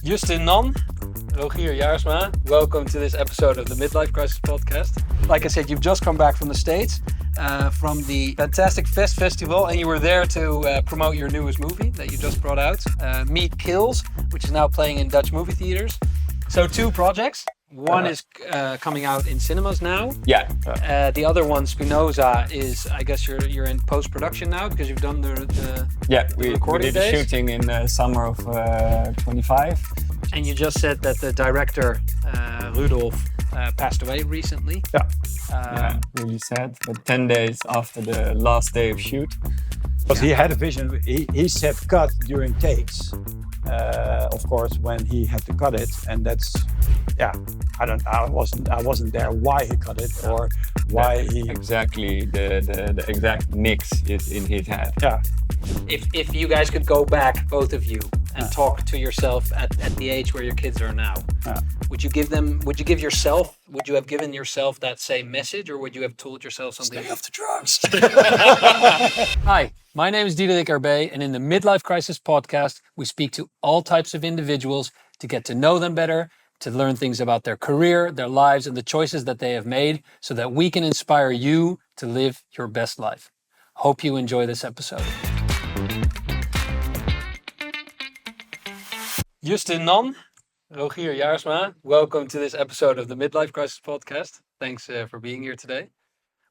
Justin Nann, Rogier Jaarsma, welcome to this episode of the Midlife Crisis Podcast. Like I said, you've just come back from the States, from the fantastic Festival, and you were there to promote your newest movie that you just brought out, Meat Kills, which is now playing in Dutch movie theaters. So 2 projects. One is coming out in cinemas now. Yeah. The other one, Spinoza, is, I guess you're in post-production now because you've done the We recording did the days. shooting in the summer of 25. And you just said that the director, Rudolf, passed away recently. Yeah, really sad. But 10 days after the last day of shoot. Because he had a vision. He said cut during takes. Of course, when he had to cut it, and that's, I wasn't there why he cut it or why he. Exactly, the exact mix is in his head. Yeah. If you guys could go back, both of you, and talk to yourself at the age where your kids are now, would you have given yourself that same message, or would you have told yourself something? Stay off the drugs. Hi, my name is DEEP.Amsterdam, and in the Midlife Crisis Podcast, we speak to all types of individuals to get to know them better, to learn things about their career, their lives, and the choices that they have made so that we can inspire you to live your best life. Hope you enjoy this episode. Justin Nann, Rogier Jaarsma, welcome to this episode of the Midlife Crisis Podcast. Thanks for being here today.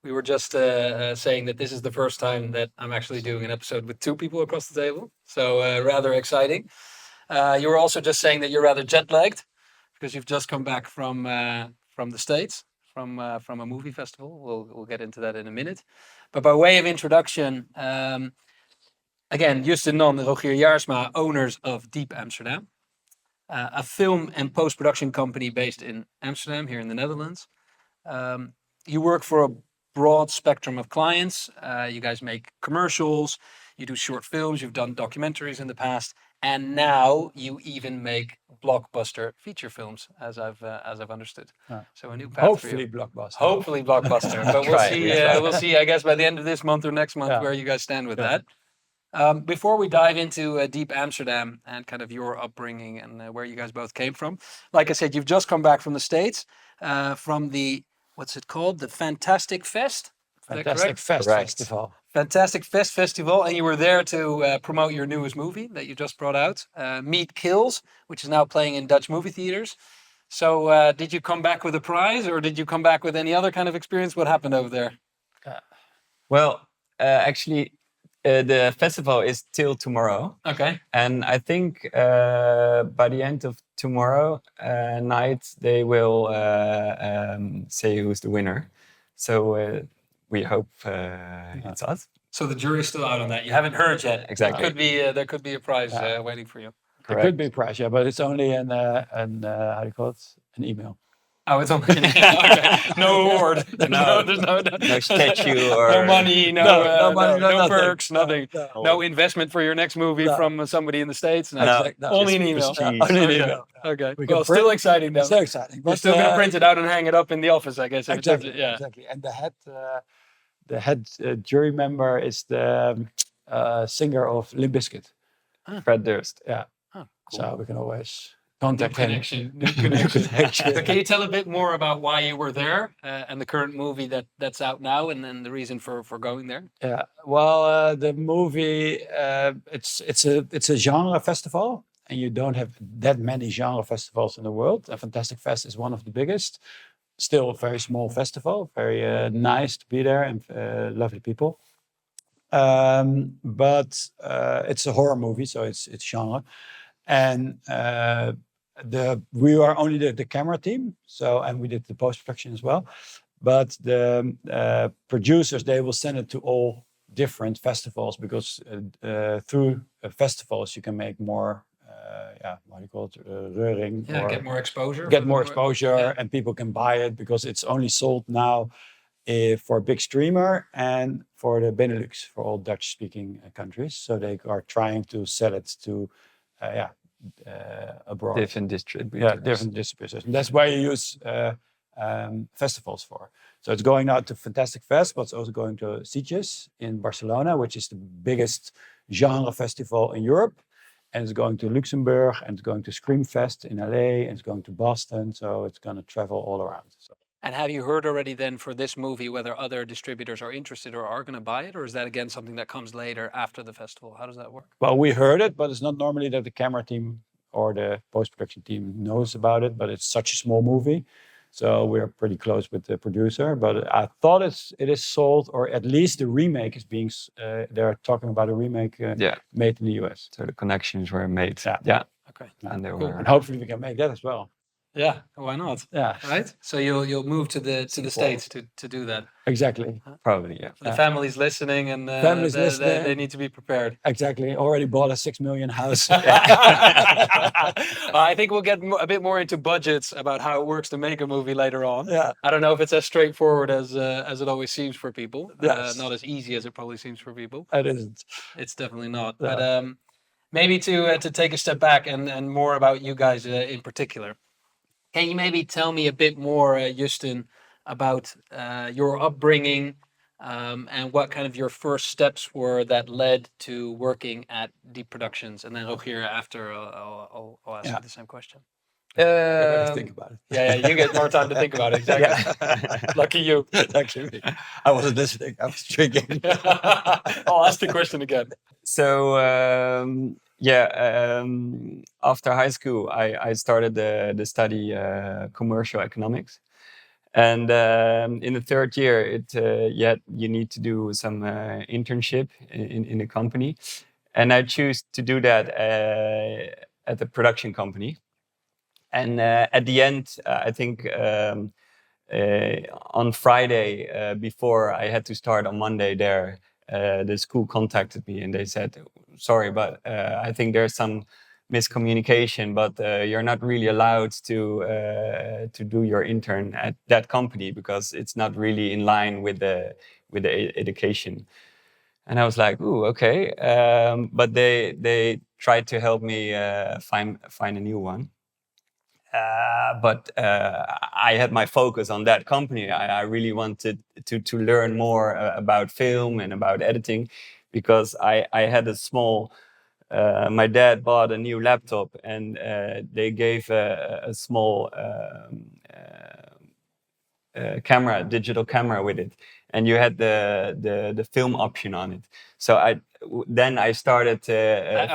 We were just saying that this is the first time that I'm actually doing an episode with 2 people across the table, so rather exciting. You were also just saying that you're rather jet-lagged because you've just come back from the States, from a movie festival. We'll get into that in a minute. But by way of introduction, again, Justin Nann, Rogier Jaarsma, owners of DEEP.Amsterdam, a film and post-production company based in Amsterdam, here in the Netherlands. You work for a broad spectrum of clients. You guys make commercials, you do short films, you've done documentaries in the past, and now you even make blockbuster feature films, as I've understood. So a new path Hopefully for you. blockbuster. Hopefully blockbuster, but we'll Try it, see. yeah. We'll see. I guess by the end of this month or next month where you guys stand with that. Before we dive into DEEP.Amsterdam and kind of your upbringing and where you guys both came from, like I said, you've just come back from the States, from the, what's it called? The Fantastic Fest? Is that Fantastic correct? Festival. Fantastic Festival, and you were there to promote your newest movie that you just brought out, Meat Kills, which is now playing in Dutch movie theaters. So did you come back with a prize, or did you come back with any other kind of experience? What happened over there? Actually, the festival is till tomorrow. Okay. And I think by the end of tomorrow night, they will say who's the winner. So we hope it's us. So the jury's still out on that. You haven't heard yet. Exactly. There could be a prize waiting for you. It could be a prize, but it's only an how do you call it? An email. Oh, it's only okay. No award. There's No statue or no money. No money, no nothing. perks. Nothing. No. No investment for your next movie from somebody in the States. No. No. Only an email. prestige. Only an Okay. emal. Okay. We can Well, print- still exciting though. So exciting. You're still gonna print it out and hang it up in the office, I guess. if it's- Exactly. Yeah. Exactly. And the head jury member is the singer of Limp Bizkit. Fred Durst. Yeah. Oh, cool. So we can always New contact him. connection. New connection. So can you tell a bit more about why you were there and the current movie that's out now, and then the reason for going there? Yeah. Well, the movie it's a genre festival, and you don't have that many genre festivals in the world. Fantastic Fest is one of the biggest. Still a very small festival. Very nice to be there, and lovely people. But it's a horror movie, so it's genre, and we are only the camera team. So, and we did the post production as well. But the producers, they will send it to all different festivals, because through festivals you can make more. What do you call it? Reuring. Yeah, or get more exposure. get more exposure, and people can buy it, because it's only sold now for a big streamer and for the Benelux, for all Dutch-speaking countries. So they are trying to sell it to, abroad. Different distributors. Yeah, different distributors. And that's why you use festivals for. So it's going out to Fantastic Fest, but it's also going to Sitges in Barcelona, which is the biggest genre festival in Europe. and it's going to Luxembourg, and it's going to Screamfest in LA, and it's going to Boston. So it's going to travel all around. So. And have you heard already then for this movie whether other distributors are interested or are going to buy it, or is that again something that comes later after the festival? How does that work? Well, we heard it, but it's not normally that the camera team or the post-production team knows about it, but it's such a small movie. So we're pretty close with the producer, but I thought it is sold, or at least the remake is being, they're talking about a remake made in the US. So the connections were made. Yeah. Okay. And they Cool. were. And hopefully we can make that as well. Yeah, why not? Yeah, Right. So you'll move to the States to do that. exactly. Probably, yeah. The family's listening, and Family's listening. they need to be prepared. Exactly. Already bought a 6 million house. I think we'll get a bit more into budgets about how it works to make a movie later on. Yeah. I don't know if it's as straightforward as it always seems for people. Yes. Not as easy as it probably seems for people. It isn't. It's definitely not. Yeah. But maybe to take a step back and more about you guys in particular. Can you maybe tell me a bit more, Justin, about your upbringing and what kind of your first steps were that led to working at Deep Productions? And then Rogier, after I'll ask you the same question. Think about it. Yeah, you get more time to think about it. Exactly. Lucky you. Actually, I wasn't listening. I was drinking. I'll ask the question again. So after high school, I started the study commercial economics, and in the third year, you need to do some internship in a company, and I choose to do that at the production company, and at the end, I think. On Friday, before I had to start on Monday there, the school contacted me and they said, sorry, but I think there's some miscommunication, but you're not really allowed to do your intern at that company because it's not really in line with the education. And I was like, ooh, okay. But they tried to help me find a new one. But I had my focus on that company. I really wanted to learn more about film and about editing because I had a small, my dad bought a new laptop and they gave a small camera, digital camera with it. And you had the film option on it. So then I started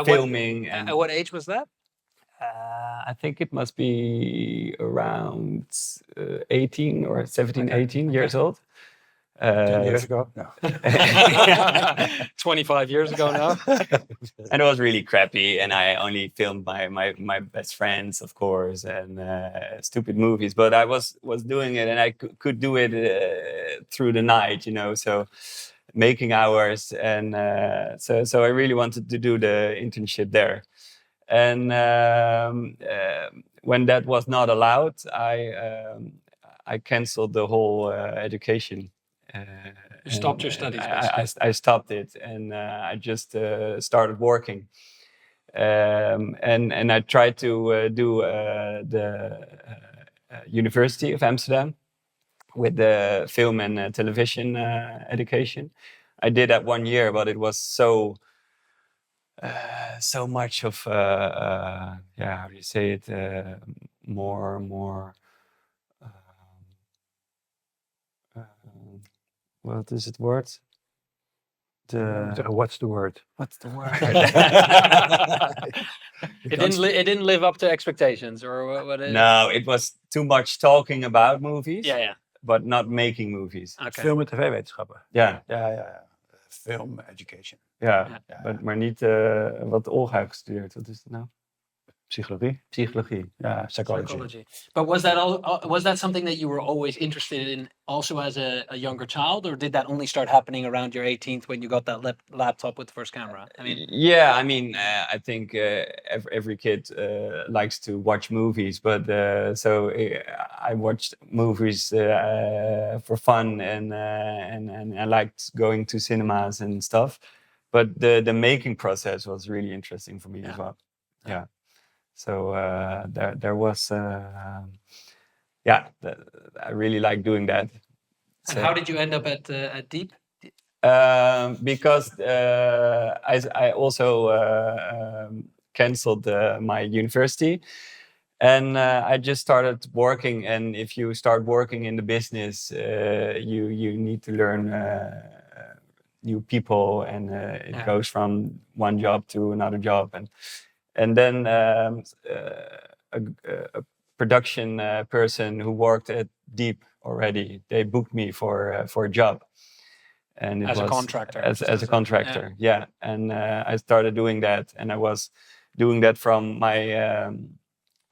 filming. At what age was that? I think it must be around 18 or 17, 18 years old. 10 years ago? No. 25 years ago now. And it was really crappy. And I only filmed my best friends, of course, and stupid movies. But I was doing it and I could do it through the night, so making hours. And so I really wanted to do the internship there. And when that was not allowed, I canceled the whole education. You stopped your studies, I stopped it, and I just started working. And I tried to do the University of Amsterdam with the film and television education. I did that 1 year, but it was so much of how do you say it, more what is it word? What's the word? What's the word? It didn't live up to expectations, or what? No, it was too much talking about movies. Yeah. But not making movies. Okay. Film en tv-wetenschappen. Ja. Ja. Film education. Ja. Maar niet wat Olga heeft gestudeerd. Wat is het nou? Psychologie. Yeah, psychology. But was that something that you were always interested in also as a younger child, or did that only start happening around your 18th when you got that laptop with the first camera? I think every kid likes to watch movies, but so I watched movies for fun, and I liked going to cinemas and stuff. But the making process was really interesting for me as well. Yeah. So there was, I really like doing that. And how did you end up at Deep? Because I also canceled my university. And I just started working. And if you start working in the business, you need to learn new people, and it goes from one job to another job. And then a production person who worked at DEEP already, they booked me for a job. And it As was a contractor. as a contractor, yeah. And I started doing that, and I was doing that from my.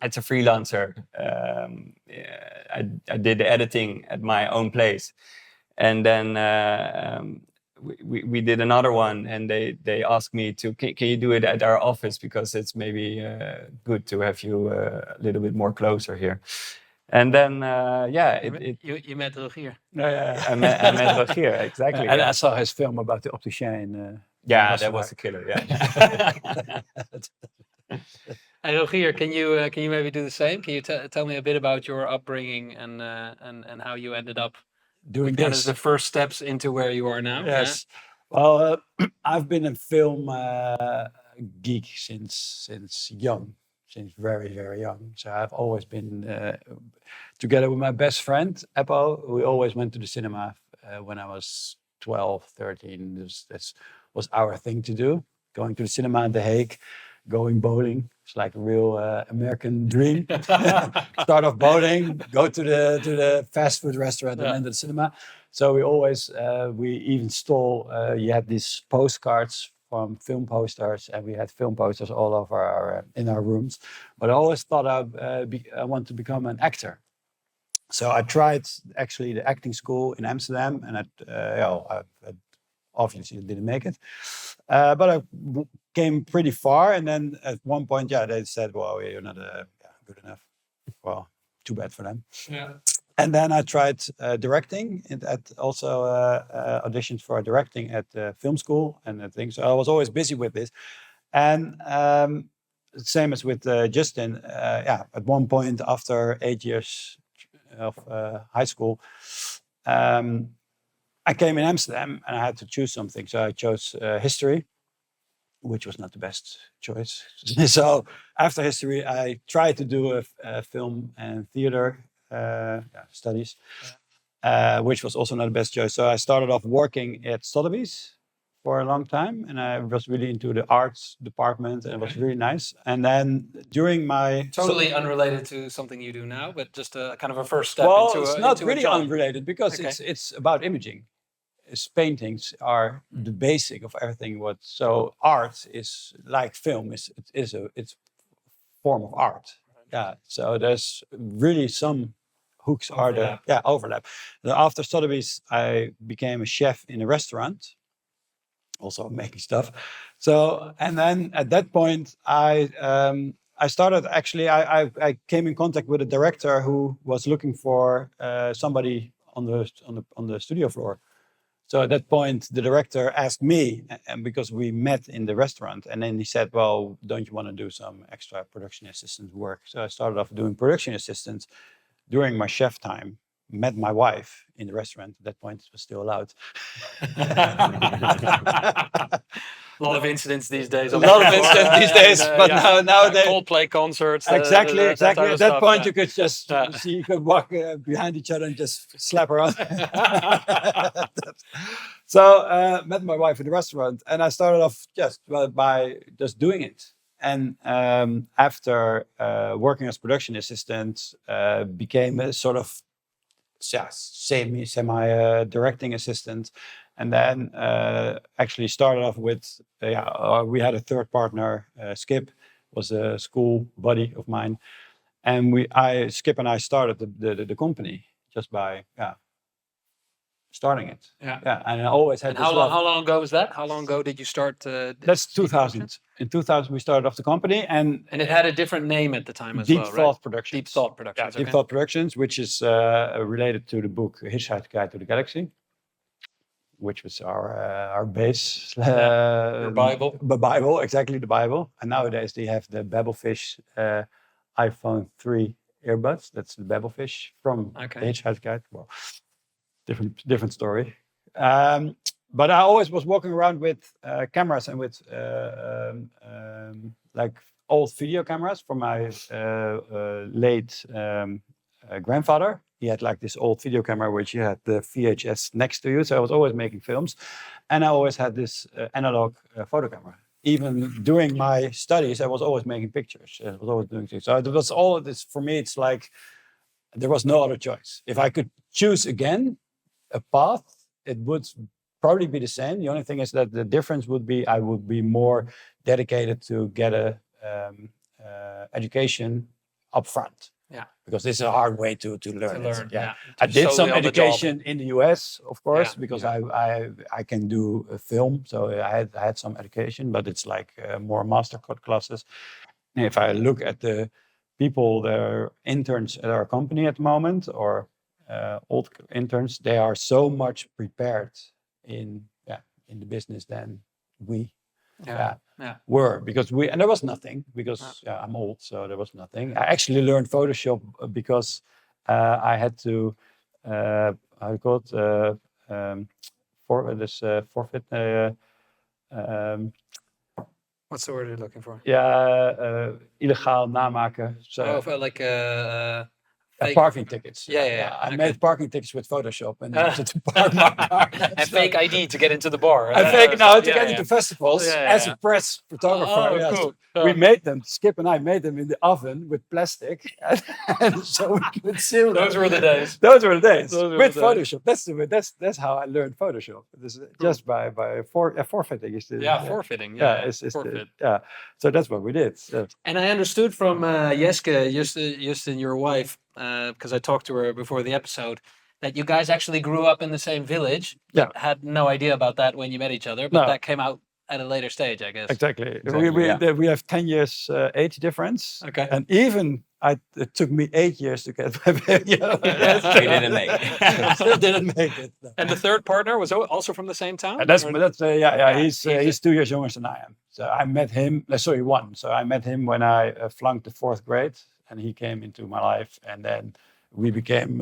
As a freelancer, I did the editing at my own place, and then we did another one, and they asked me to can you do it at our office, because it's maybe good to have you a little bit more closer here. And then You met Rogier. Yeah. I met Rogier, exactly. And yeah. I saw his film about the opticien. Yeah, that was a killer. Yeah. And Rogier, can you maybe do the same? Can you tell me a bit about your upbringing and how you ended up Doing kind of this. the first steps into where you are now? Yes. Well, I've been a film geek since young, since very, very young. So I've always been together with my best friend, Eppo. We always went to the cinema when I was 12, 13. This was our thing to do. Going to the cinema in The Hague, going bowling. It's like a real American dream. Start off bowling, go to the fast food restaurant, and then to the cinema. So we always, we even stole, you had these postcards from film posters, and we had film posters all over in our rooms. But I always thought I want to become an actor. So I tried actually the acting school in Amsterdam, and I obviously didn't make it. But I came pretty far, and then at one point, they said, "Well, you're not good enough." Well, too bad for them. Yeah. And then I tried directing, and also auditioned for directing at film school and things. So I was always busy with this, and same as with Justin. At one point after 8 years of high school, I came in Amsterdam and I had to choose something. So I chose history, which was not the best choice. So after history, I tried to do a film and theater studies, which was also not the best choice. So I started off working at Sotheby's for a long time, and I was really into the arts department, and it was really nice. And then during my Totally unrelated to something you do now, but just a kind of a first step well, into it's a, not into really a job. unrelated because it's about imaging. Paintings are the basic of everything. So art is like film. It's a form of art. Yeah. So there's really some hooks Overlap. are overlap. After Sotheby's, I became a chef in a restaurant, also making stuff. So and then at that point, I started actually. I came in contact with a director who was looking for somebody on the studio floor. So at that point, the director asked me, and because we met in the restaurant, and then he said, "Well, don't you want to do some extra production assistant work?" So I started off doing production assistants during my chef time. Met my wife in the restaurant. At that point, it was still allowed. A lot of incidents these days. A lot of incidents these days, but nowadays Coldplay concerts. exactly. At type that of point, stuff, you could just see, you could walk behind each other and just slap around. So met my wife in the restaurant, and I started off just by just doing it. And after working as production assistant, became a sort of semi directing assistant, and then actually started off with we had a third partner, Skip, was a school buddy of mine, and Skip and I started the company just by starting it. And I always had. And how long ago was that? How long ago did you start? That's 2000. In 2000, we started off the company, and it had a different name at the time as Deep well, right? Thought Productions. Deep Thought Productions. Deep Thought Productions, which is related to the book Hitchhiker's Guide to the Galaxy, which was our base. Your Bible. The Bible, exactly, the Bible. And nowadays they have the Babblefish iPhone 3 earbuds. That's the Babblefish from the Hitchhiker's Guide. Well, different story. but I always was walking around with cameras and with like old video cameras from my late grandfather. He had like this old video camera which you had the VHS next to you. So I was always making films, and I always had this analog photo camera. Even during my studies, I was always making pictures. I was always doing things. So it was all of this for me. It's like there was no other choice. If I could choose again a path, it would probably be the same. The only thing is that the difference would be I would be more dedicated to get a education up front. Yeah. Because this is a hard way to learn. learn, it. yeah. I did Solely some on the job. education in the US, of course, Yeah, because I can do a film, so I had some education, but it's like more master classes. And if I look at the people that are interns at our company at the moment, or old interns, they are so much prepared in the business than we were, because there was nothing, because I'm old, so there was nothing. I actually learned Photoshop because I had to how do you call it forfeit What's the word you're looking for? illegaal namaken. So Like fake parking tickets. Yeah. I Okay. made parking tickets with Photoshop and to park my car. And fake ID to get into the bar. I fake now to Yeah, get yeah. into festivals as a press photographer. Oh, yes. cool. We made them. Skip and I made them in the oven with plastic, and so we could seal them. Those were the days. Those were the days Those were with the days. Photoshop. That's how I learned Photoshop. This is just by forfeiting. Is the, Forfeiting. it's forfeit. So that's what we did. And I understood from Jeske, Justin, your wife, because I talked to her before the episode, that you guys actually grew up in the same village. But had no idea about that when you met each other, but that came out at a later stage, I guess. Exactly. Exactly, We have 10 years age difference. Okay. And even it took me 8 years to get my baby. We didn't make it. Still didn't make it. No. And the third partner was also from the same town? And that's Or- he's 2 years younger than I am. So I met him. Sorry, 1. So I met him when I flunked the 4th grade, and he came into my life, and then we became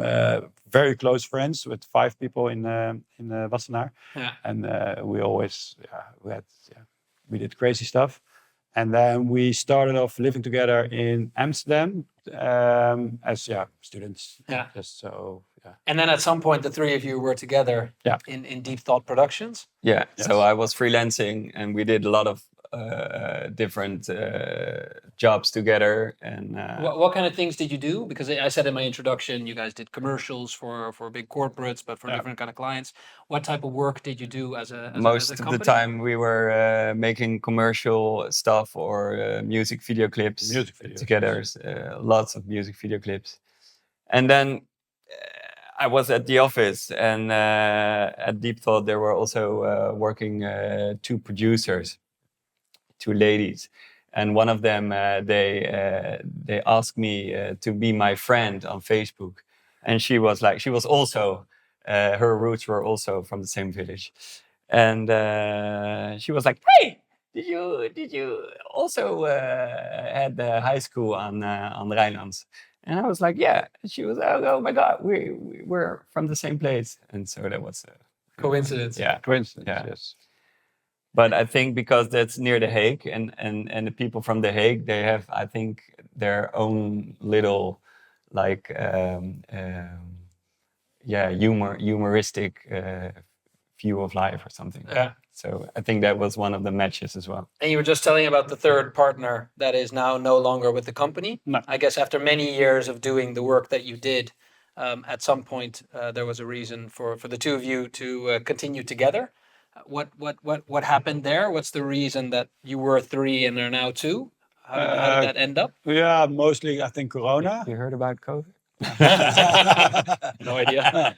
very close friends with 5 people in Wassenaar. Yeah. And we always we did crazy stuff. And then we started off living together in Amsterdam as students. Yeah. Just so And then at some point, the three of you were together in Deep Thought Productions. Yeah, Yes. so I was freelancing, and we did a lot of different jobs together. And What kind of things did you do? Because I said in my introduction, you guys did commercials for big corporates, but for different kind of clients. What type of work did you do as a most as a of the company? time we were making commercial stuff or music video clips Music videos, together, lots of music video clips. And then I was at the office, and at Deep Thought there were also working 2 producers, 2 ladies, and one of them they asked me to be my friend on Facebook, and she was also her roots were also from the same village, and she was like, "Hey, did you also had the high school on Rijnlands?" And I was like, "Yeah." And she was, "Oh my God, we're from the same place," and so that was Coincidence. yeah. coincidence. Yeah. Yes. But I think because that's near The Hague, and the people from The Hague, they have, I think, their own little, like, humoristic view of life or something. Yeah. So I think that was one of the matches as well. And you were just telling about the third partner that is now no longer with the company. No. I guess after many years of doing the work that you did, at some point there was a reason for the two of you to continue together. What happened there? What's the reason that you were 3 and are now 2? How did that end up? Yeah, mostly I think Corona. You heard about COVID? No idea.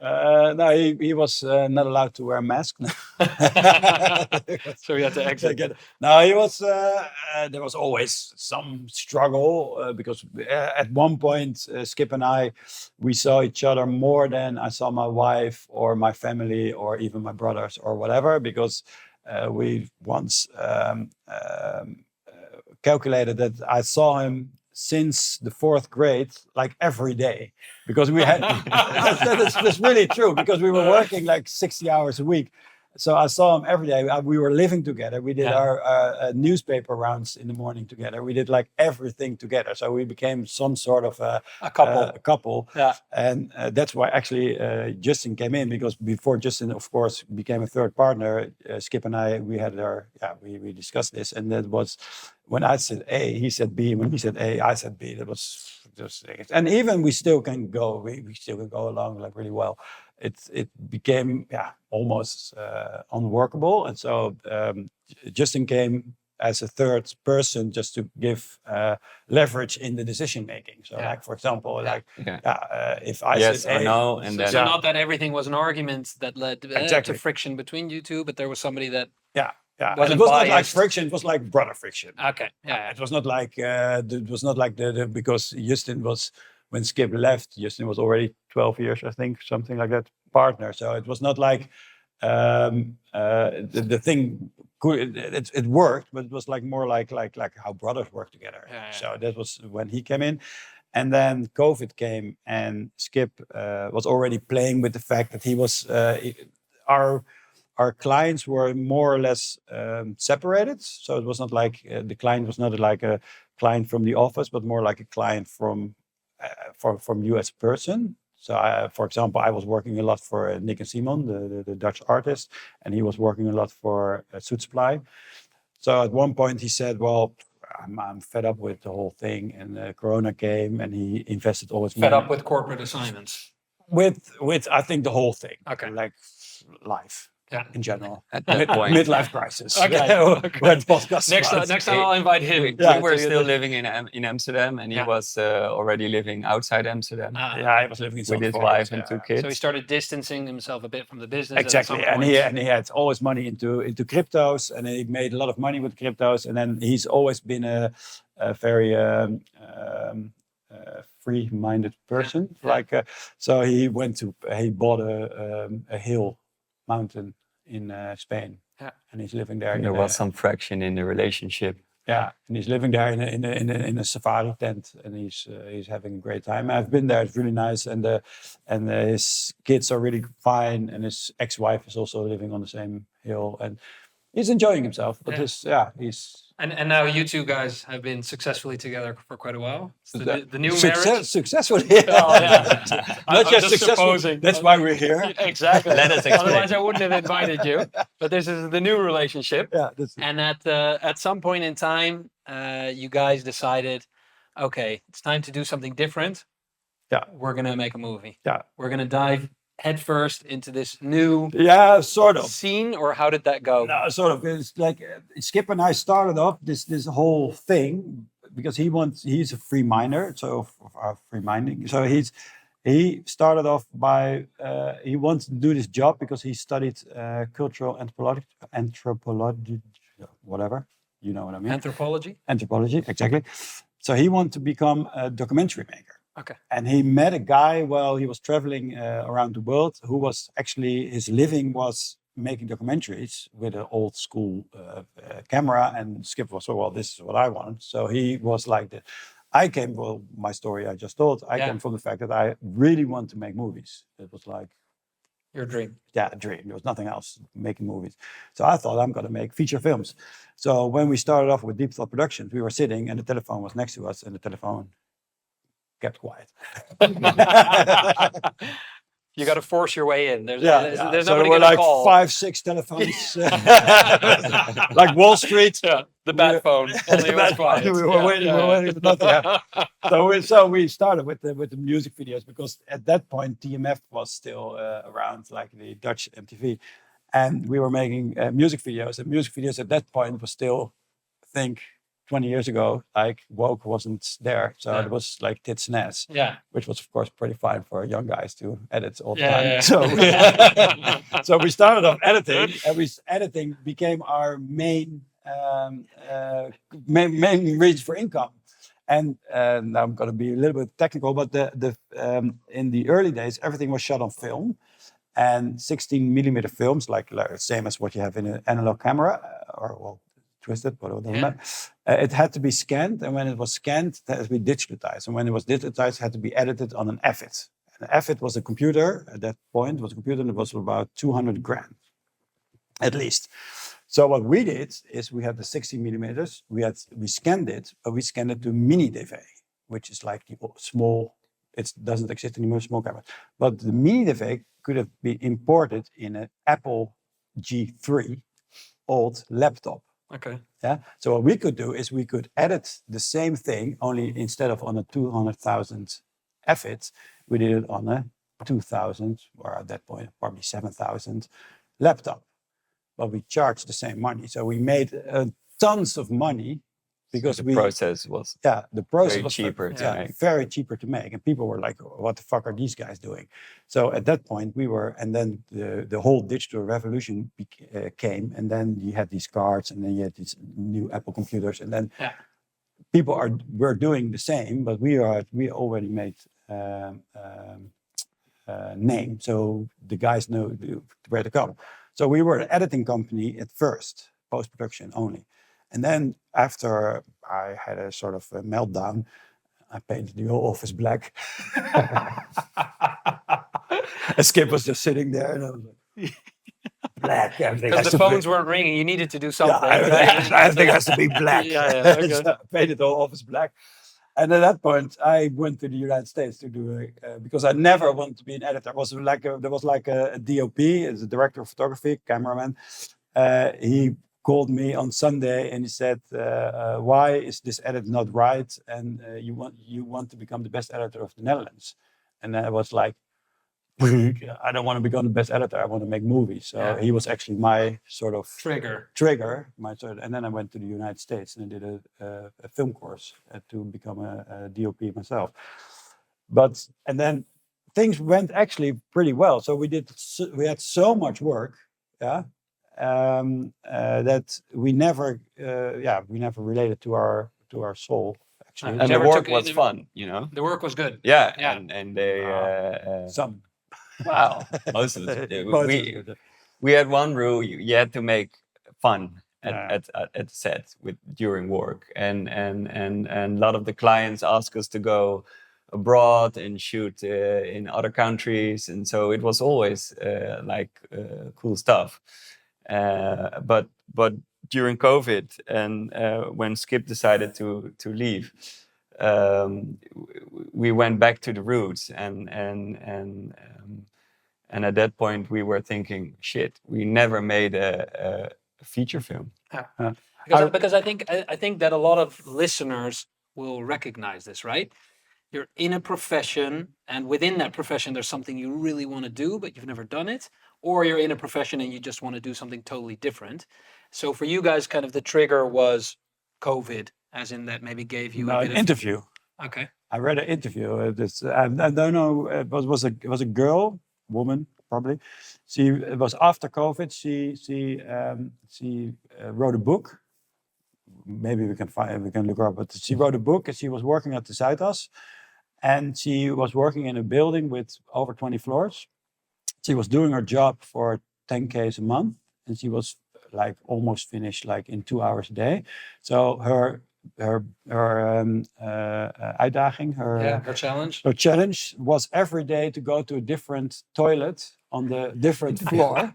No, he was not allowed to wear a mask. So we had to exit. No, he was. There was always some struggle because at one point, Skip and I, we saw each other more than I saw my wife or my family or even my brothers or whatever, because we once calculated that I saw him since the 4th grade, like every day, because we had that's really true, because we were working like 60 hours a week. So I saw him every day. We were living together. We did our newspaper rounds in the morning together. We did like everything together. So we became some sort of a couple. Yeah. And that's why actually Justin came in, because before Justin, of course, became a third partner, Skip and I, we discussed this. And that was when I said A, he said B. When he said A, I said B. That was just, and even we still can go. We still can go along like really well. It became almost unworkable, and so Justin came as a third person just to give leverage in the decision making. So, like for example, if I yes said or A, no, and then So not that everything was an argument that led to Exactly. friction between you two, but there was somebody that and wasn't it was not like biased. friction; it was like brother friction. okay, yeah, It was not like the because Justin was, when Skip left, Justin was already 12 years, I think, something like that, partner. So it was not like the thing it worked, but it was like more like how brothers work together. Yeah. So that was when he came in. And then COVID came, and Skip was already playing with the fact that he was our clients were more or less separated. So it was not like the client was not like a client from the office, but more like a client from you as a person. So, for example, I was working a lot for Nick and Simon, the Dutch artist, and he was working a lot for Suit Supply. So at one point he said, well, I'm fed up with the whole thing. And Corona came, and he invested all his fed money. up with corporate assignments. With I think the whole thing. Okay. Like life. Yeah. In general. at that point. Midlife crisis. Okay. When the podcast Next starts. time I'll invite him. we were still living in Amsterdam, and he was already living outside Amsterdam Yeah, I was living in with his Zandvoort, wife and 2 kids. So he started distancing himself a bit from the business. Exactly, at some and he had all his money into cryptos, and he made a lot of money with cryptos. And then he's always been a very free-minded person. So he bought a hill mountain in Spain, and he's living there. There was some friction in the relationship. Yeah, and he's living there in a safari tent, and he's having a great time. I've been there; it's really nice, and his kids are really fine, and his ex-wife is also living on the same hill, and he's enjoying himself. But he's. And now you two guys have been successfully together for quite a while. The new marriage. Successfully. Oh, yeah. Not I'm just just successful. supposing. That's why we're here. Exactly. Let us explain. Otherwise, I wouldn't have invited you. But this is the new relationship. Yeah. And at some point in time, you guys decided, okay, it's time to do something different. Yeah. We're gonna make a movie. Yeah. We're gonna dive headfirst into this new Sort of. scene, or how did that go? No, sort of. It's like Skip and I started off this whole thing because he's a free miner, so free mining. So he started off by he wants to do this job because he studied cultural anthropology, whatever, you know what I mean? Anthropology, exactly. So he wanted to become a documentary maker. Okay. And he met a guy while he was traveling around the world who was actually, his living was making documentaries with an old school camera. And Skip was, well, this is what I want. So he was like, my story I just told, I came from the fact that I really want to make movies. It was like, Your dream. Yeah, a dream. There was nothing else, making movies. So I thought I'm going to make feature films. So when we started off with Deep Thought Productions, we were sitting and the telephone was next to us and the telephone kept quiet. You got to force your way in. There's so nobody there were gonna like call. 5-6 telephones, like Wall Street. Yeah, the bad phone. Only it was quiet. We were waiting for nothing happened. So we started with the music videos because at that point TMF was still around, like the Dutch MTV, and we were making music videos. And music videos at that point was still, I think, 20 years ago, like woke wasn't there, so it was like tits and ass, which was of course pretty fine for young guys to edit all the time. Yeah. So we started off editing, and editing became our main reason for income. And now I'm going to be a little bit technical, but in the early days, everything was shot on film, and 16mm films, like same as what you have in an analog camera, or well, twisted, but it doesn't Yeah. matter. It had to be scanned, and when it was scanned, it had to be digitized. And when it was digitized, it had to be edited on an AFIT. An AFIT was a computer at that point. Was a computer that was about 200 grand, at least. So what we did is we had the 60 millimeters. We scanned it, but we scanned it to mini DV, which is like the small. It doesn't exist anymore, small camera. But the mini DV could have been imported in an Apple G3 old laptop. Okay. Yeah. So what we could do is we could edit the same thing, only instead of on a 200,000 AFIT, we did it on a 2,000, or at that point probably 7,000 laptop. But we charged the same money, so we made tons of money because the process was the process very was cheaper to make. very cheaper to make, and people were like, "What the fuck are these guys doing?" So at that point we were, and then the whole digital revolution came, and then you had these cards, and then you had these new Apple computers, and then people were doing the same, but we already made name, so the guys know where to come. So we were an editing company at first, post-production only. And then after I had a sort of a meltdown, I painted the whole office black. And Skip was just sitting there, and I was like, black, everything. Because the phones weren't ringing, you needed to do something. Everything has to be black. Okay. So I painted the whole office black. And at that point, I went to the United States to do because I never wanted to be an editor. There was like a DOP, as a director of photography, cameraman. He called me on Sunday and he said, "Why is this edit not right? And you want to become the best editor of the Netherlands?" And I was like, "I don't want to become the best editor. I want to make movies." So he was actually my sort of Trigger. And then I went to the United States and I did a film course to become a DOP myself. And then things went actually pretty well. So we had so much work, that we never related to our soul. Actually, And the work was fun, you know. The work was good. Yeah. And they some. wow, most of it. We had one rule: you had to make fun at set during work, and a lot of the clients asked us to go abroad and shoot in other countries, and so it was always cool stuff. But during COVID and when Skip decided to leave, we went back to the roots, and at that point we were thinking, shit, we never made a feature film. Because I think that a lot of listeners will recognize this, right? You're in a profession, and within that profession there's something you really want to do but you've never done it, or you're in a profession and you just want to do something totally different. So for you guys, kind of the trigger was COVID, as in that maybe gave you an interview. Okay. I read an interview. I don't know. It was a girl, woman, probably. It was after COVID. She wrote a book. Maybe we can look her up. But she wrote a book, and she was working at the Zuidas, and she was working in a building with over 20 floors. She was doing her job for 10K a month, and she was like almost finished like in 2 hours a day. So her uitdaging, her challenge. Her challenge was every day to go to a different toilet on the different floor.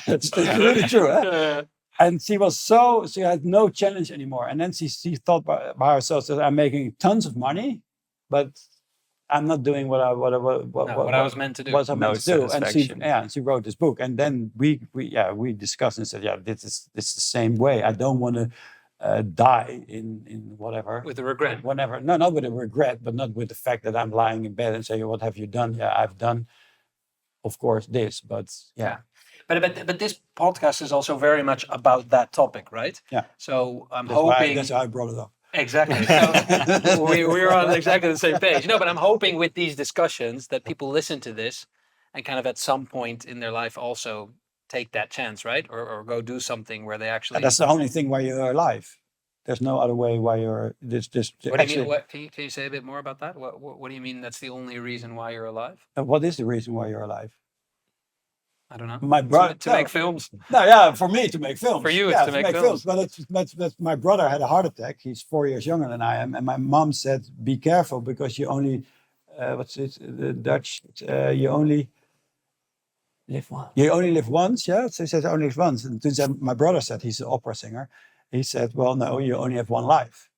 It's really true, huh? And she had no challenge anymore. And then she thought by herself that I'm making tons of money, but I'm not doing what I was meant to do. What I was meant to do. And she wrote this book. And then we discussed and said, this is the same way. I don't want to die in whatever. With a regret. Whatever. No, not with a regret, but not with the fact that I'm lying in bed and saying, what have you done? Yeah, I've done, of course, this, but yeah. But this podcast is also very much about that topic, right? Yeah. So I'm hoping... That's how I brought it up. Exactly. So we're on exactly the same page. No, but I'm hoping with these discussions that people listen to this and kind of at some point in their life also take that chance, right? Or go do something where they actually... That's the only thing why you're alive. There's no other way why you're... This what do you mean? Can you say a bit more about that? What do you mean that's the only reason why you're alive? What is the reason why you're alive? I don't know. My brother To make films. No, yeah, for me to make films. For you, it's yeah, to make films. But my brother had a heart attack. He's 4 years younger than I am, and my mom said, "Be careful because you only, what's it? The Dutch, you only Live one. you only live once." Yeah, so he said only live once. And then my brother said he's an opera singer. He said, "Well, no, you only have one life,"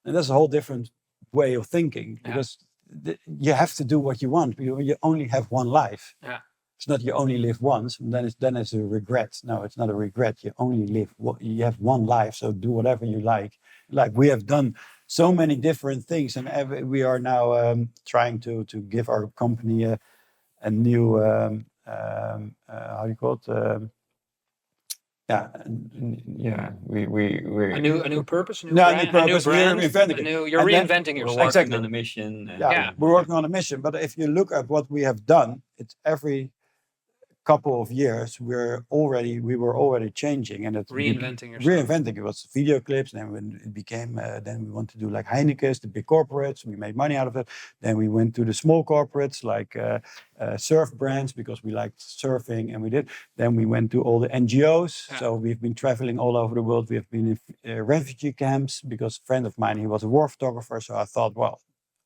and that's a whole different way of thinking because you have to do what you want. You only have one life. Yeah. It's not you only live once, and then it's a regret. No, it's not a regret. You only live. You have one life, so do whatever you like. Like we have done so many different things, and we are now trying to give our company a new how do you call it? Yeah, we're A new purpose. No, a new purpose. brand, We're reinventing it. You're And then- reinventing we're yourself. working Exactly. on a mission. Yeah, we're working on a mission. But if you look at what we have done, it's every couple of years we were already changing and Reinventing yourself. Reinventing. It was video clips, and then when it became then we want to do like Heineken's, the big corporates. We made money out of it. Then we went to the small corporates like surf brands because we liked surfing, and we did. Then we went to all the NGOs. Yeah. So we've been traveling all over the world. We have been in refugee camps because a friend of mine, he was a war photographer. So I thought, well,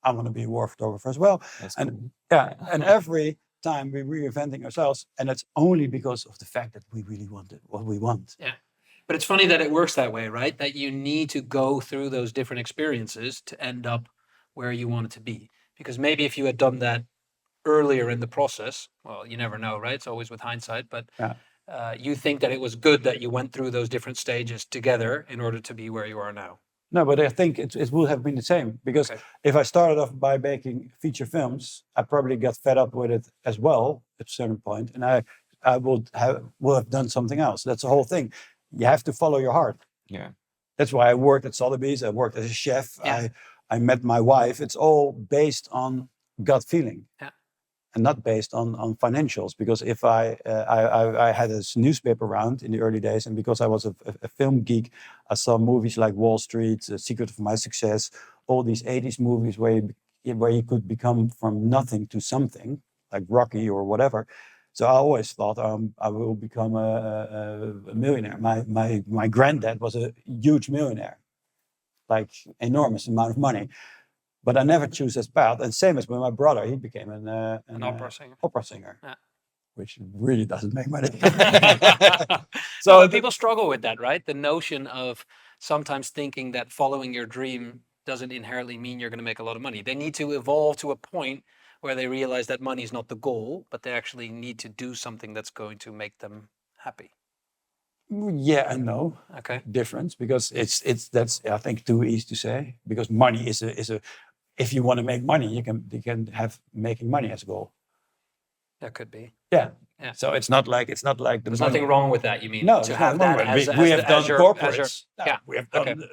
I want to be a war photographer as well. That's And cool. yeah, and every time we're reinventing ourselves, and it's only because of the fact that we really wanted what we want. But it's funny that it works that way, right? That you need to go through those different experiences to end up where you want it to be. Because maybe if you had done that earlier in the process, well, you never know, right? It's always with hindsight. But you think that it was good that you went through those different stages together in order to be where you are now. No, but I think it would have been the same because if I started off by making feature films, I probably got fed up with it as well at a certain point, and I would have done something else. That's the whole thing. You have to follow your heart. Yeah. That's why I worked at Sotheby's. I worked as a chef. Yeah. I met my wife. It's all based on gut feeling. Yeah. And not based on financials. Because if I had this newspaper round in the early days, and because I was a film geek, I saw movies like Wall Street, The Secret of My Success, all these 80s movies where you could become from nothing to something, like Rocky or whatever. So I always thought I will become a millionaire. My granddad was a huge millionaire, like enormous amount of money. But I never choose this path. And same as with my brother, he became an opera singer. Opera singer, Yeah. which really doesn't make money. So people struggle with that, right? The notion of sometimes thinking that following your dream doesn't inherently mean you're going to make a lot of money. They need to evolve to a point where they realize that money is not the goal, but they actually need to do something that's going to make them happy. Yeah and no. Okay. Difference, because that's I think too easy to say, because money is a if you want to make money, you can have making money as a goal. That could be. Yeah. Yeah. So it's not like There's money. nothing wrong with that. You mean No, to there's have nothing that wrong with it. as We have done corporates. yeah. We have done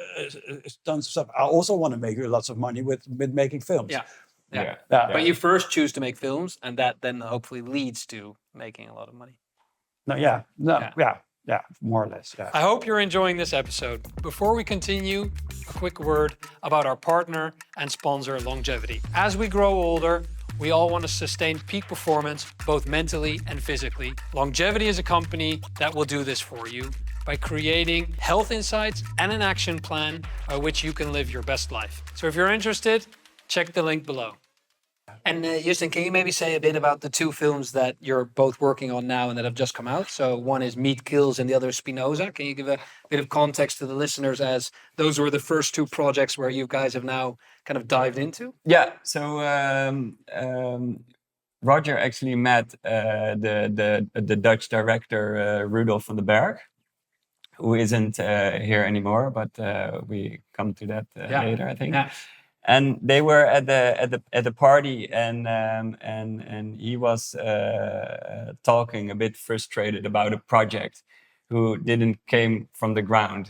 tons of stuff. I also want to make lots of money with making films. Yeah. Yeah. Yeah. But you first choose to make films, and that then hopefully leads to making a lot of money. Yeah, more or less. Yeah. I hope you're enjoying this episode. Before we continue, a quick word about our partner and sponsor, Longevity. As we grow older, we all want to sustain peak performance, both mentally and physically. Longevity is a company that will do this for you by creating health insights and an action plan by which you can live your best life. So if you're interested, check the link below. And Justin, can you maybe say a bit about the two films that you're both working on now and that have just come out? So one is Meat Kills and the other is Spinoza. Can you give a bit of context to the listeners, as those were the first two projects where you guys have now kind of dived into? Yeah. So Roger actually met the Dutch director Rudolf van den Berg, who isn't here anymore, but we come to that later, I think. Yeah. And they were at the party, and he was talking a bit frustrated about a project who didn't came from the ground,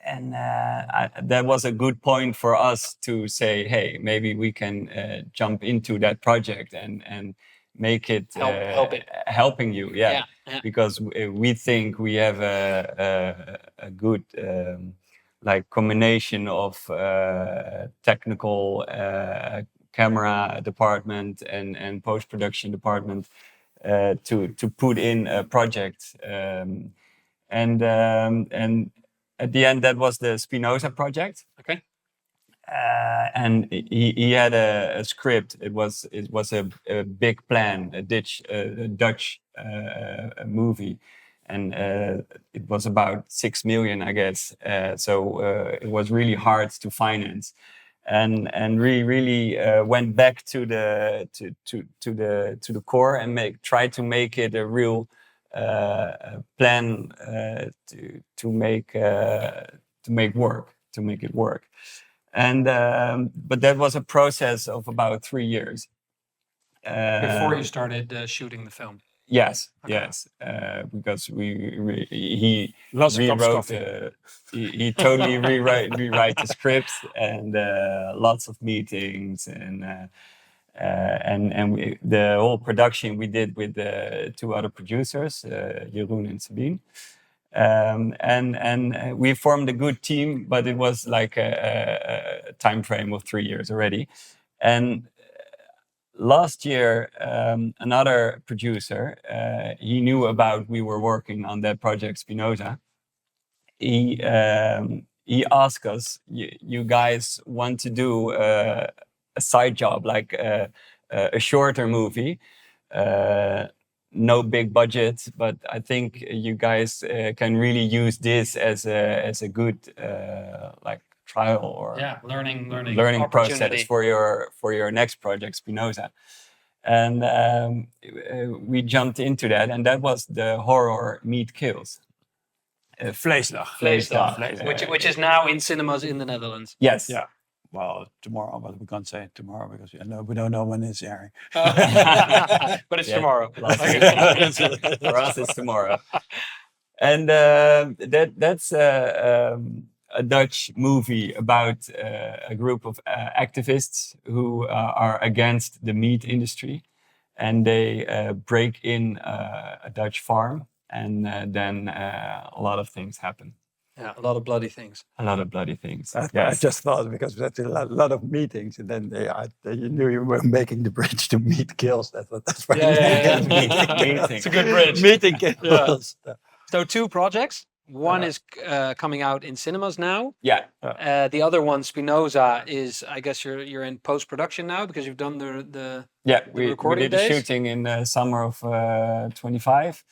that was a good point for us to say, hey, maybe we can jump into that project and make it, Help it. helping you, because we think we have a good. Like combination of technical camera department and post-production department to put in a project. And at the end, that was the Spinoza project. Okay. And he had a script. It was a big plan, a Dutch movie, and it was about 6 million, I guess. So it was really hard to finance, and we really went back to the core and try to make it a real plan to make it work. And but that was a process of about 3 years. Before you started shooting the film. Yes, Okay. yes, because he Lots of cups of rewrote. coffee. He totally rewrite the script, and lots of meetings, and the whole production we did with the 2 other producers, Jeroen and Sabine. And we formed a good team, but it was like a time frame of 3 years already. And last year, another producer, he knew about we were working on that project Spinoza. He asked us, "You guys want to do a side job, like a shorter movie?" No big budget, but I think you guys can really use this as a good like trial or learning process for your next project, Spinoza. And we jumped into that, and that was the horror Meat Kills. Vleesdag, which is now in cinemas in the Netherlands. Yes. Yeah. Well, tomorrow, but we can't say tomorrow because we don't know when it's airing. But it's tomorrow. For us, it's tomorrow. And that's a Dutch movie about a group of activists who are against the meat industry, and they break in a Dutch farm, and then a lot of things happen. Yeah, a lot of bloody things. A lot of bloody things. I just thought because we had a lot of meetings, and then you knew you were making the bridge to Meat Kills. That's why. Yeah. Meeting. It's a good bridge. Meeting Kills. Yeah. So 2 projects. One is coming out in cinemas now. Yeah. The other one, Spinoza, is I guess you're in post production now because you've done the we recording did days? the shooting in the summer of 25.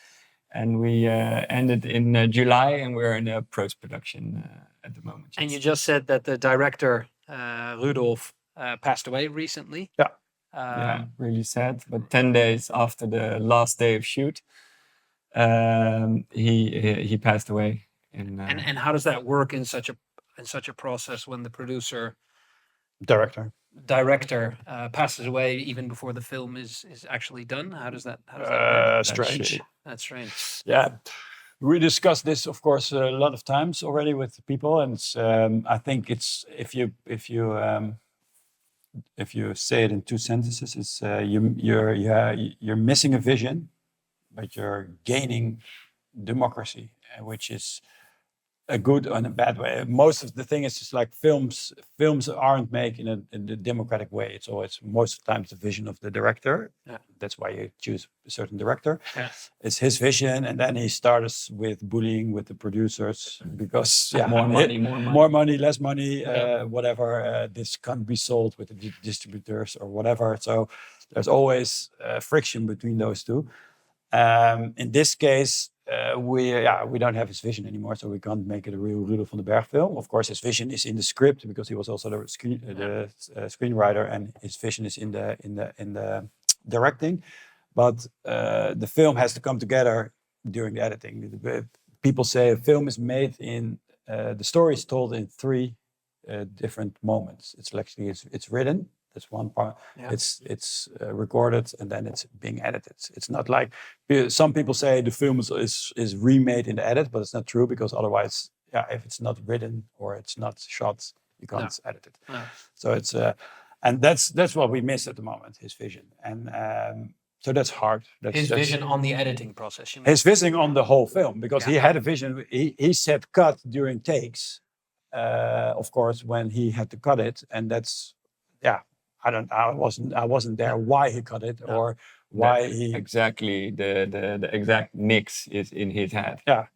And we ended in July, and we're in post production at the moment. And you just said that the director Rudolf passed away recently. Yeah. Yeah, really sad. But 10 days after the last day of shoot, he passed away. And how does that work in such a process when the Director passes away even before the film is actually done? How does that work? strange. That's strange. Yeah, we discussed this, of course, a lot of times already with people, and it's, I think it's if you say it in 2 sentences, it's you're missing a vision, but you're gaining democracy, which is a good and a bad way. Most of the thing is just like films aren't made in a democratic way. It's always most of the time the vision of the director. Yeah. That's why you choose a certain director. Yeah. It's his vision, and then he starts with bullying with the producers because more money, less money, whatever. This can't be sold with the distributors or whatever. So there's always friction between those two. In this case, we don't have his vision anymore, so we can't make it a real Rudolf van den Berg film. Of course, his vision is in the script because he was also the screenwriter, and his vision is in the directing. But the film has to come together during the editing. People say a film is made in the story is told in 3 different moments. It's actually it's written. That's one part. Yeah. It's recorded, and then it's being edited. It's not like some people say the film is remade in the edit, but it's not true because otherwise, if it's not written or it's not shot, you can't edit it. No. So it's and that's what we miss at the moment, his vision, and so that's hard. His vision on the editing process. You mean? His vision on the whole film, because he had a vision. He said cut during takes, of course, when he had to cut it, and that's I wasn't there why he cut it, or why he exactly the exact mix is in his head. Yeah.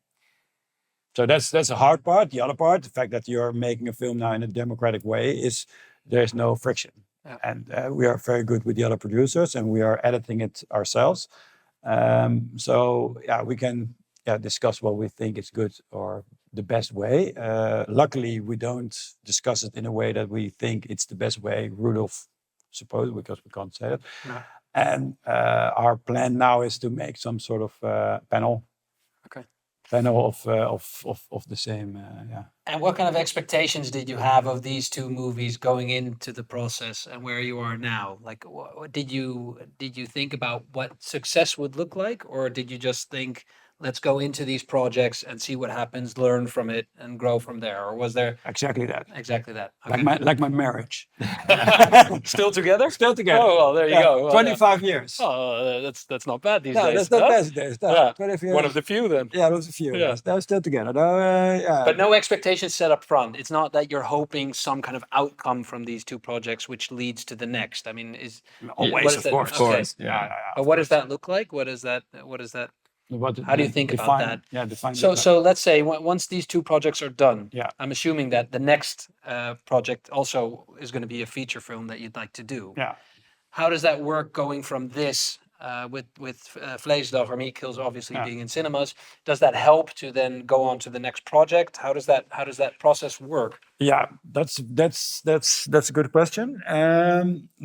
So that's a hard part. The other part, the fact that you're making a film now in a democratic way, is there's no friction. Yeah. And we are very good with the other producers, and we are editing it ourselves. So yeah, we can discuss what we think is good or the best way. Luckily, we don't discuss it in a way that we think it's the best way. Rudolf, suppose, because we can't say it. Yeah. And our plan now is to make some sort of panel of the same. And what kind of expectations did you have of these two movies going into the process and where you are now? Like, what did you think about what success would look like, or did you just think, let's go into these projects and see what happens, learn from it, and grow from there? Or was there Exactly that. exactly that? Like my marriage. Still together? Still together. Oh, well, there you go. Well, 25 years. Oh, that's not bad these No, days. that's not huh? best days. No, Yeah. 25 years. One of the few then. Yeah, those a few. Yeah. Yes. They're still together. No, yeah. But no expectations set up front. It's not that you're hoping some kind of outcome from these two projects which leads to the next. I mean, Always, what is of that- course. okay. Of course. Yeah. But what does that look like? What is that? How do you think about that? Yeah, define So let's say once these two projects are done, Yeah. I'm assuming that the next project also is going to be a feature film that you'd like to do. Yeah. How does that work going from this with Vleesdag or Meat Kills obviously Yeah. being in cinemas? Does that help to then go on to the next project? How does that process work? Yeah, that's a good question.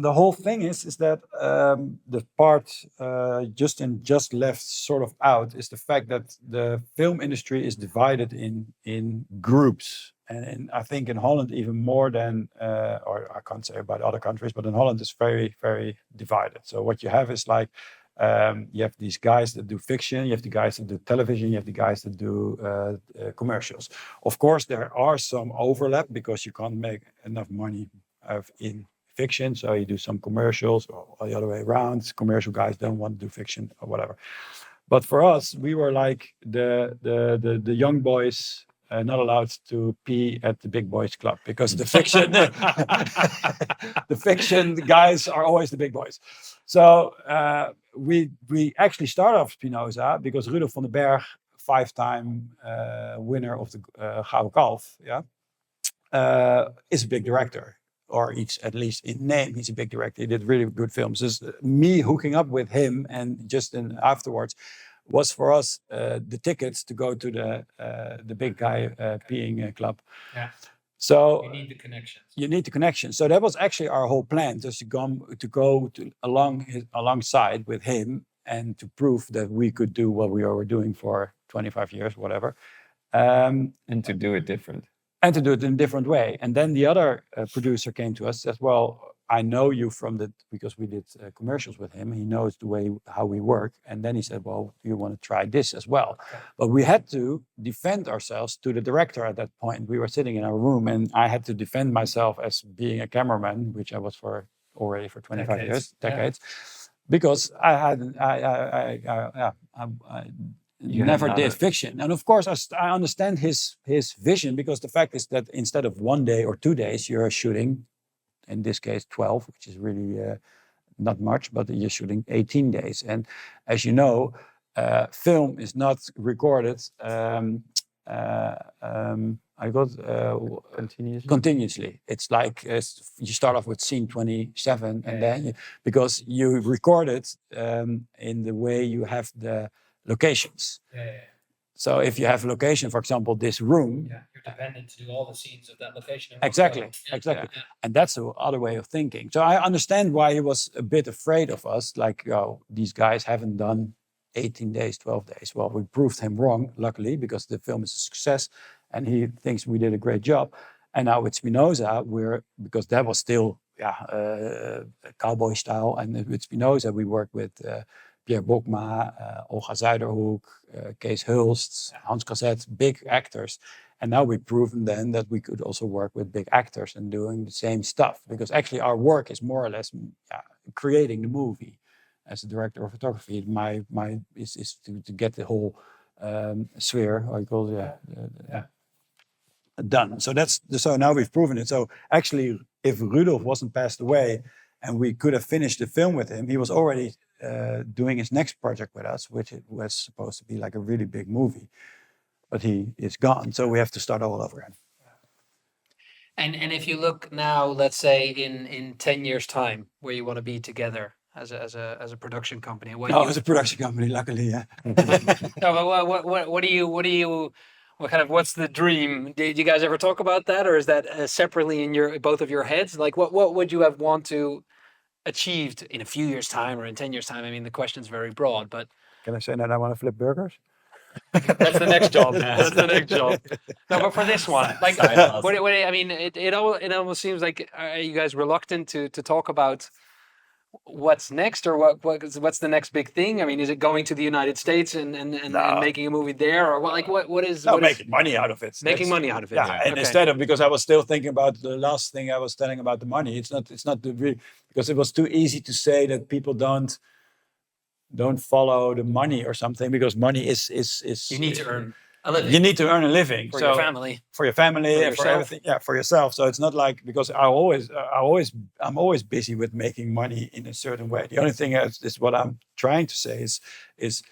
The whole thing is that the part just left sort of out is the fact that the film industry is divided in groups, and I think in Holland even more than, or I can't say about other countries, but in Holland it's very very divided. So what you have is like. You have these guys that do fiction, you have the guys that do television, you have the guys that do commercials. Of course, there are some overlap because you can't make enough money in fiction, so you do some commercials, or the other way around. Commercial guys don't want to do fiction or whatever. But for us, we were like the young boys. Not allowed to pee at the big boys club because the fiction, the fiction guys are always the big boys. So we actually started off Spinoza because Rudolf van den Berg, 5-time winner of the Gouden Kalf, is a big director, or at least in name, he's a big director. He did really good films. Just me hooking up with him and just afterwards. Was for us the tickets to go to the big guy peeing club. Yeah. So You need the connections. you need the connection. So that was actually our whole plan, just to go alongside with him and to prove that we could do what we were doing for 25 years, whatever. And to do it different. And to do it in a different way. And then the other producer came to us and said, well, I know you because we did commercials with him. He knows the way how we work. And then he said, well, you want to try this as well. Okay. But we had to defend ourselves to the director at that point. We were sitting in our room and I had to defend myself as being a cameraman, which I was already for 25 decades. Because I never did fiction. And of course, I understand his vision, because the fact is that instead of 1 day or 2 days, you're shooting, in this case, 12, which is really not much, but you're shooting 18 days. And as you know, film is not recorded continuously. It's like you start off with scene 27, and then because you record it in the way you have the locations. So if you have location, for example, this room. You're dependent to do all the scenes of that location. Exactly. And that's the other way of thinking. So I understand why he was a bit afraid of us. Like, these guys haven't done 18 days, 12 days. Well, we proved him wrong, luckily, because the film is a success and he thinks we did a great job. And now with Spinoza, because that was still cowboy style. And with Spinoza, we work with Pierre Bokma, Olga Zuiderhoek, Kees Hulst, Hans Cassette, big actors. And now we've proven then that we could also work with big actors and doing the same stuff. Because actually our work is more or less creating the movie. As a director of photography, my is to get the whole sphere, how you call it, done. So now we've proven it. So actually, if Rudolf wasn't passed away and we could have finished the film with him, he was already doing his next project with us, which it was supposed to be like a really big movie, but he is gone, so we have to start all over again. And if you look now, let's say in 10 years' time, where you want to be together as a production company, It's a production company, luckily, yeah. No, but what's the dream? Did you guys ever talk about that, or is that separately in both of your heads? Like, what would you have want to achieved in a few years' time or in 10 years' time? I mean, the question's very broad, but Can I say that I want to flip burgers? that's the next job. That's the next job. No, but for this one, like, I mean, it almost seems like, are you guys reluctant to talk about what's next, or what's the next big thing? I mean, is it going to the United States and making a movie there, or what is making money out of it. Making money out of it? Yeah, and Okay. instead of, because I was still thinking about the last thing I was telling about the money. It's not the real, because it was too easy to say that people don't follow the money or something, because money is You need to earn a living. You need to earn a living For your family. for your family, For and for yourself. everything. Yeah, for yourself. So it's not like, because I'm always busy with making money in a certain way. The only thing is what I'm trying to say is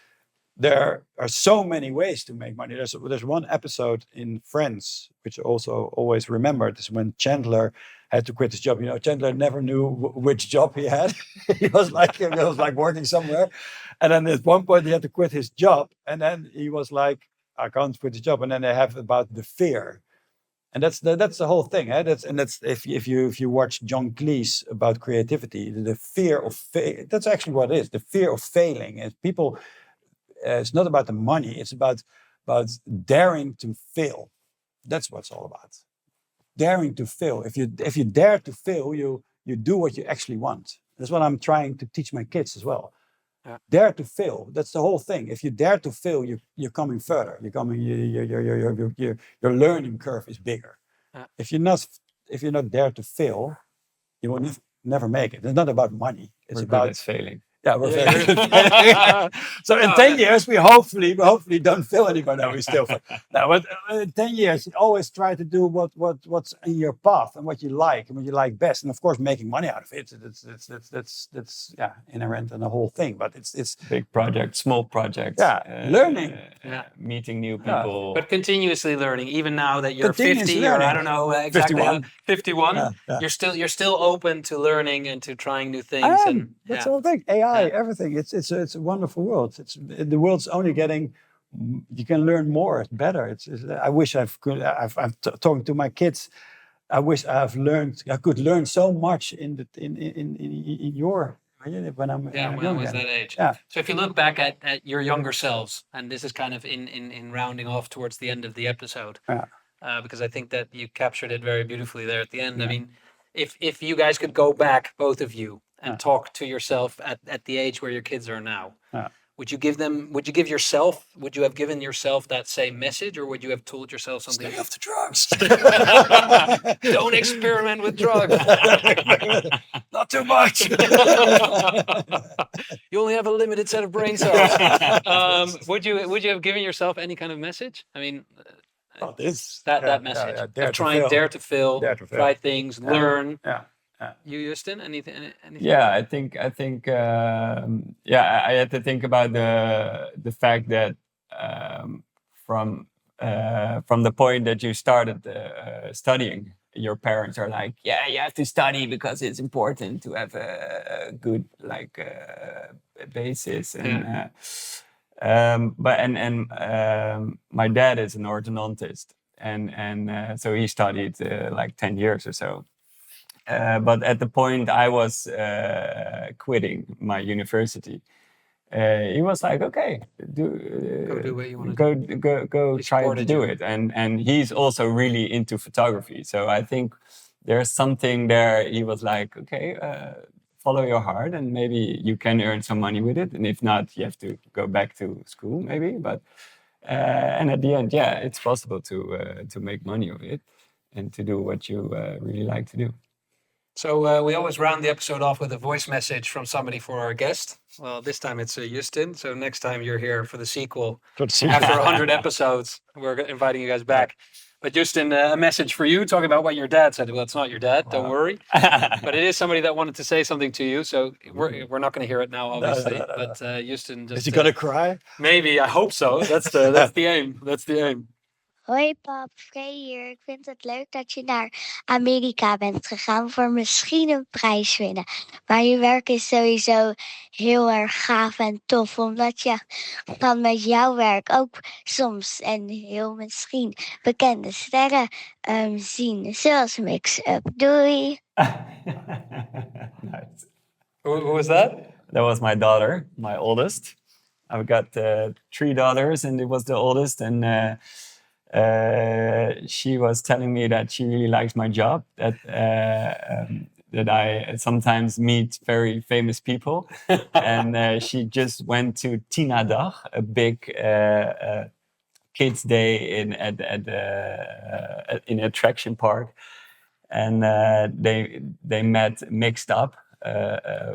there are so many ways to make money. There's one episode in Friends which I also always remembered, is when Chandler had to quit his job. You know, Chandler never knew which job he had. he was like working somewhere, and then at one point he had to quit his job, and then he was like, I can't quit the job. And then they have about the fear, and that's the whole thing. Eh? That's if you watch John Cleese about creativity, the fear of that's actually what it is. The fear of failing. And people, it's not about the money. It's about daring to fail. That's what it's all about. Daring to fail. If you dare to fail, you do what you actually want. That's what I'm trying to teach my kids as well. Yeah. Dare to fail. That's the whole thing. If you dare to fail, you're coming further. Your learning curve is bigger. Yeah. If you're not dare to fail, you will never make it. It's not about money. It's We're about good at failing. Yeah, we're very good. So in 10 years, we hopefully don't fail anybody. No, we still fail. No, but in 10 years, always try to do what's in your path and what you like and what you like best. And of course, making money out of it. That's inherent in the whole thing. But it's Big projects, small projects. Learning. Meeting new people. But continuously learning, even now that you're Continuous 50 learning. or I don't know exactly 51. 51, Yeah. you're still open to learning and to trying new things. That's the whole thing. AI, everything. It's a wonderful world. The world's only getting. You can learn more. It's better. I wish I'm talking to my kids. I wish I could learn so much in your when I'm When I was that age. Yeah. So if you look back at your younger selves, and this is kind of in rounding off towards the end of the episode, because I think that you captured it very beautifully there at the end. I mean, if you guys could go back, both of you, and talk to yourself at the age where your kids are now, would you have given yourself that same message, or would you have told yourself something? Stay off the drugs. Don't experiment with drugs. Not too much. You only have a limited set of brain cells. Would you have given yourself any kind of message? I mean, that message of dare to fail, try things, learn. You, Justin, anything? Yeah, I think I had to think about the fact that from the point that you started studying, your parents are like, yeah, you have to study because it's important to have a good basis. And my dad is an orthodontist, and so he studied 10 years or so. But at the point I was quitting my university, he was like, "Okay, go do what you want to do. Go try to do it." And he's also really into photography, so I think there's something there. He was like, "Okay, follow your heart, and maybe you can earn some money with it. And if not, you have to go back to school, maybe." But and at the end, it's possible to make money of it and to do what you really like to do. So we always round the episode off with a voice message from somebody for our guest. Well, this time it's Justin. So next time you're here for the sequel, after 100 episodes, we're inviting you guys back. But Justin, a message for you, talking about what your dad said. Well, it's not your dad, don't worry. But it is somebody that wanted to say something to you. So we're not going to hear it now, obviously. no. But Justin just... Is he gonna cry? maybe, I hope so. That's the aim. That's the aim. Hoi pap, Free hier. Ik vind het leuk dat je naar Amerika bent gegaan voor misschien een prijs winnen. Maar je werk is sowieso heel erg gaaf en tof, omdat je dan met jouw werk ook soms en heel misschien bekende sterren zien, zoals Mix-Up. Doei! Nice. Who was that? That was my daughter, my oldest. I've got 3 daughters, and it was the oldest. And she was telling me that she really likes my job. That I sometimes meet very famous people, and she just went to Tina Dag, a big kids' day in attraction park, and they met Mixed Up.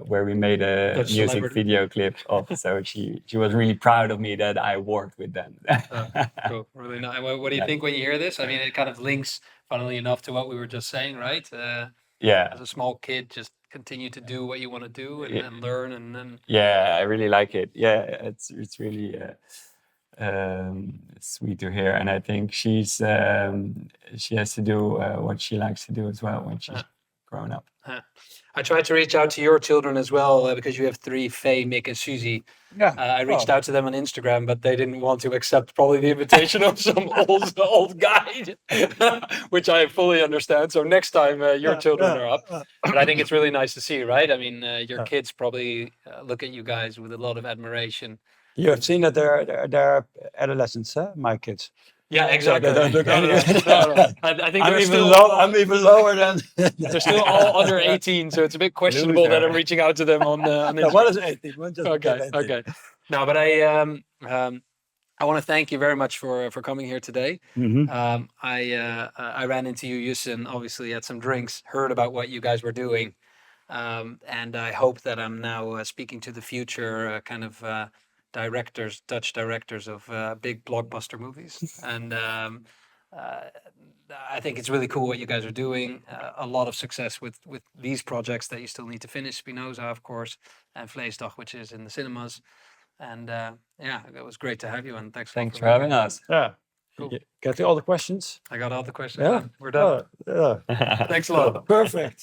Where we made a Dutch music celebrity. video clip of. So she was really proud of me that I worked with them. Cool. Really nice. What do you think when you hear this? I mean, it kind of links, funnily enough, to what we were just saying, right? Yeah. As a small kid, just continue to do what you want to do and learn, and then... Yeah, I really like it. Yeah, it's really sweet to hear, and I think she has to do what she likes to do as well when she's grown up. I tried to reach out to your children as well because you have 3, Faye, Mick, and Susie. Yeah. I reached out to them on Instagram, but they didn't want to accept probably the invitation of some old guy, which I fully understand. So next time your children are up. But I think it's really nice to see, right? I mean, your kids probably look at you guys with a lot of admiration. You have seen that they're adolescents, huh? My kids. Yeah, exactly. They don't look No. I think I'm even lower than. they're still all under 18, so it's a bit questionable that I'm reaching out to them on Instagram. What is 18? One just Okay. 18. Okay. No, but I want to thank you very much for coming here today. Mhm. I ran into you, Justin, obviously at some drinks, heard about what you guys were doing, and I hope that I'm now speaking to the future kind of Dutch directors of big blockbuster movies, and I think it's really cool what you guys are doing. A lot of success with these projects that you still need to finish. Spinoza, of course, and Vleesdag, which is in the cinemas. And yeah, it was great to have you. And thanks For having us. Yeah. Cool. You got all the questions? I got all the questions. Yeah. Done. We're done. Yeah. Thanks a lot. Perfect.